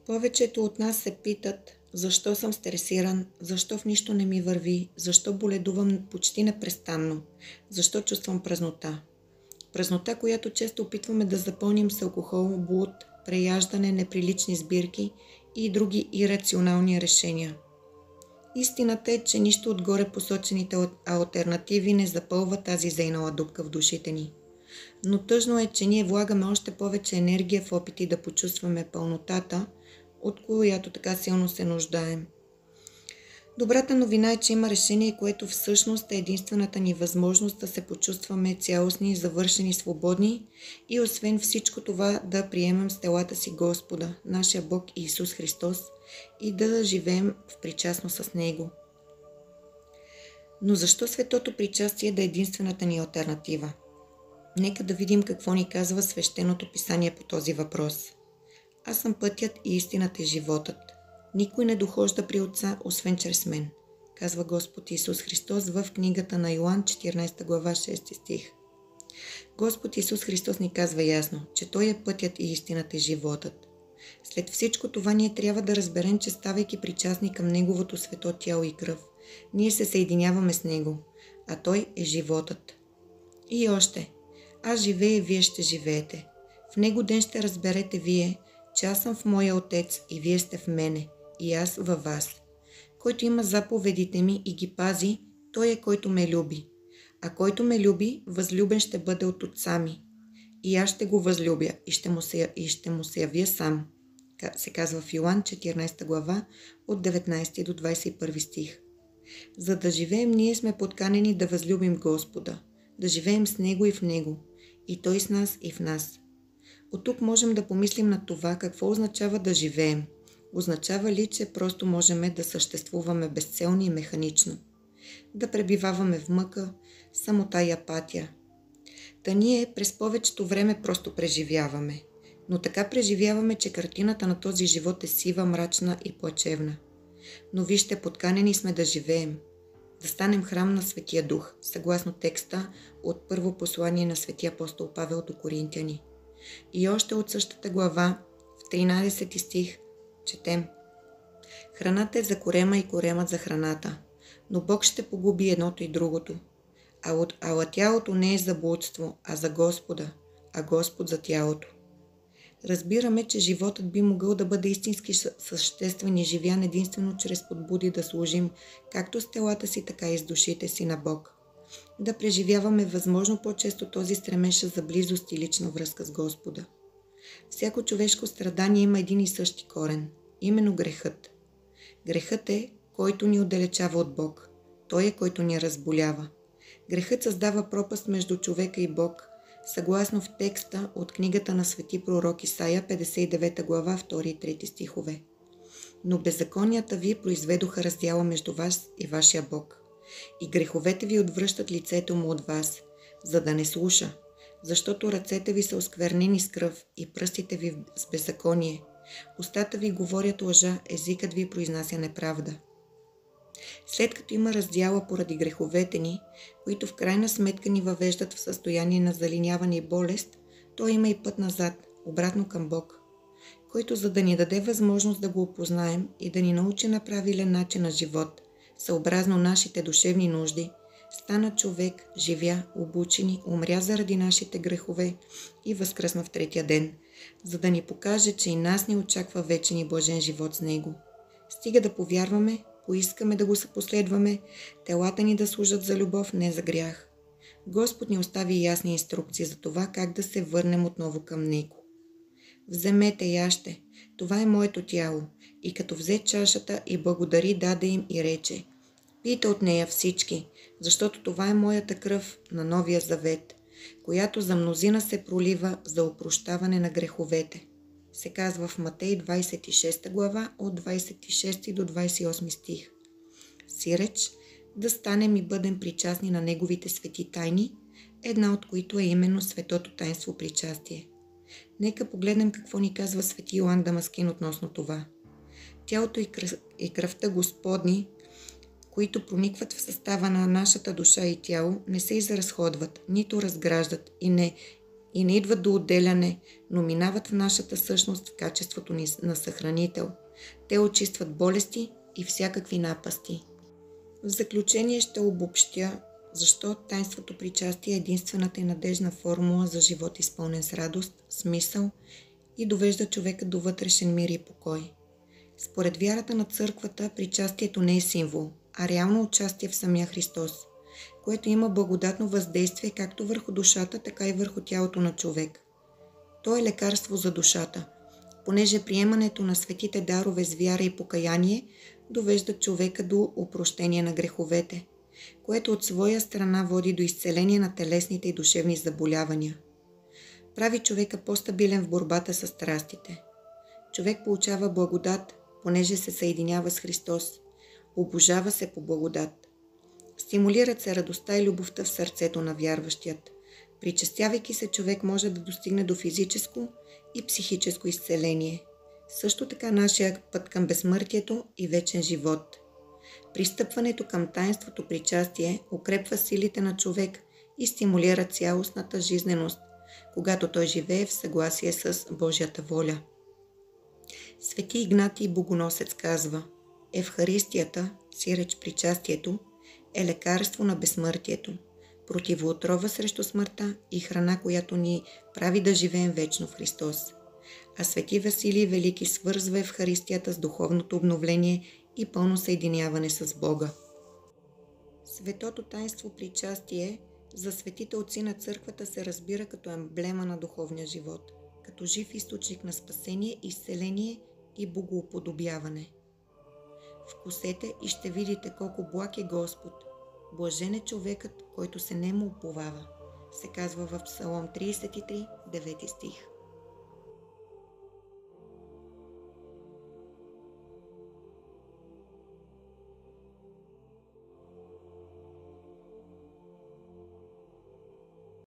Повечето от нас се питат, защо съм стресиран, защо в нищо не ми върви, защо боледувам почти непрестанно, защо чувствам празнота. Празнота, която често опитваме да запълним с алкохол, блуд, преяждане, неприлични сбирки и други ирационални решения. Истината е, че нищо отгоре посочените алтернативи не запълва тази зейнала дупка в душите ни. Но тъжно е, че ние влагаме още повече енергия в опити да почувстваме пълнотата, от която така силно се нуждаем. Добрата новина е, че има решение, което всъщност е единствената ни възможност да се почувстваме цялостни, завършени, свободни и освен всичко това да приемем с телата си Господа, нашия Бог Исус Христос и да живеем в причастност с Него. Но защо светото причастие да е единствената ни алтернатива? Нека да видим какво ни казва свещеното писание по този въпрос. Аз съм пътят и истината и животът. Никой не дохожда при Отца, освен чрез мен, казва Господ Исус Христос в книгата на Йоан, 14 глава, 6 стих. Господ Исус Христос ни казва ясно, че Той е пътят и истината и животът. След всичко това ние трябва да разберем, че ставайки причастни към Неговото свето тяло и кръв, ние се съединяваме с Него, а Той е животът. И още, аз живея, вие ще живеете. В Него ден ще разберете вие, че аз съм в моя Отец и вие сте в мене, и аз във вас. Който има заповедите ми и ги пази, той е който ме люби. А който ме люби, възлюбен ще бъде от Отца ми. И аз ще го възлюбя и ще му се явя сам. Се казва в Йоан 14 глава от 19 до 21 стих. За да живеем, ние сме подканени да възлюбим Господа, да живеем с Него и в Него, и Той с нас и в нас. От тук можем да помислим на това какво означава да живеем. Означава ли, че просто можем да съществуваме безцелно и механично? Да пребиваваме в мъка, самота и апатия. Та ние през повечето време просто преживяваме. Но така преживяваме, че картината на този живот е сива, мрачна и плачевна. Но вижте, подканени сме да живеем. Да станем храм на Светия Дух, съгласно текста от първо послание на Светия апостол Павел до Коринтяни. И още от същата глава, в 13 стих, четем: Храната е за корема и коремът за храната, но Бог ще погуби едното и другото. Ала тялото не е за блудство, а за Господа, а Господ за тялото. Разбираме, че животът би могъл да бъде истински съществен и живян единствено чрез подбуди да служим както с телата си, така и с душите си на Бог. Да преживяваме възможно по-често този стремеж за близост и лична връзка с Господа. Всяко човешко страдание има един и същи корен, именно грехът. Грехът е, който ни отдалечава от Бог. Той е, който ни разболява. Грехът създава пропаст между човека и Бог, съгласно в текста от книгата на свети пророк Исаия, 59 глава, 2 и 3 стихове. Но беззаконията ви произведоха раздяла между вас и вашия Бог. И греховете ви отвръщат лицето му от вас, за да не слуша, защото ръцете ви са осквернени с кръв и пръстите ви с беззаконие. Устата ви говорят лъжа, езикът ви произнася неправда. След като има раздяла поради греховете ни, които в крайна сметка ни въвеждат в състояние на залиняване и болест, то има и път назад, обратно към Бог, който за да ни даде възможност да го опознаем и да ни научи на правилен начин на живот, съобразно нашите душевни нужди, стана човек, живя, обучени, умря заради нашите грехове и възкръсна в третия ден, за да ни покаже, че и нас ни очаква вечен и блажен живот с Него. Стига да повярваме, поискаме да го съпоследваме, телата ни да служат за любов, не за грях. Господ ни остави ясни инструкции за това как да се върнем отново към Него. Вземете, яще, това е моето тяло. И като взе чашата и благодари, даде им и рече: Пийте от нея всички, защото това е моята кръв на новия завет, която за мнозина се пролива за опрощаване на греховете. Се казва в Матей 26 глава от 26 до 28 стих. Сиреч да станем и бъдем причастни на Неговите свети тайни, една от които е именно светото таинство причастие. Нека погледнем какво ни казва свети Йоан Дамаскин относно това. Тялото и кръвта Господни, които проникват в състава на нашата душа и тяло, не се изразходват, нито разграждат и не и не идват до отделяне, но минават в нашата същност в качеството ни на съхранител. Те очистват болести и всякакви напасти. В заключение ще обобщя защо таинството причастие е единствената и надежна формула за живот, изпълнен с радост, смисъл и довежда човека до вътрешен мир и покой. Според вярата на църквата, причастието не е символ, а реално участие в самия Христос, което има благодатно въздействие както върху душата, така и върху тялото на човек. То е лекарство за душата, понеже приемането на светите дарове с вяра и покаяние довежда човека до опрощение на греховете, което от своя страна води до изцеление на телесните и душевни заболявания. Прави човека по-стабилен в борбата с страстите. Човек получава благодат, понеже се съединява с Христос. Обожава се по благодат. Стимулират се радостта и любовта в сърцето на вярващият. Причастявайки се, човек може да достигне до физическо и психическо изцеление. Също така нашия път към безсмъртието и вечен живот. Пристъпването към таинството причастие укрепва силите на човек и стимулира цялостната жизненост, когато той живее в съгласие с Божията воля. Свети Игнатий Богоносец казва: Евхаристията, сиреч причастието, е лекарство на безсмъртието, противоотрова срещу смъртта и храна, която ни прави да живеем вечно в Христос. А Свети Василий Велики свързва Евхаристията с духовното обновление и пълно съединяване с Бога. Светото таинство причастие за светите отци на църквата се разбира като емблема на духовния живот, като жив източник на спасение, изцеление и богоуподобяване. Вкусете и ще видите колко благ е Господ. Блажен е човекът, който се не му уповава, се казва в Псалом 33, 9 стих.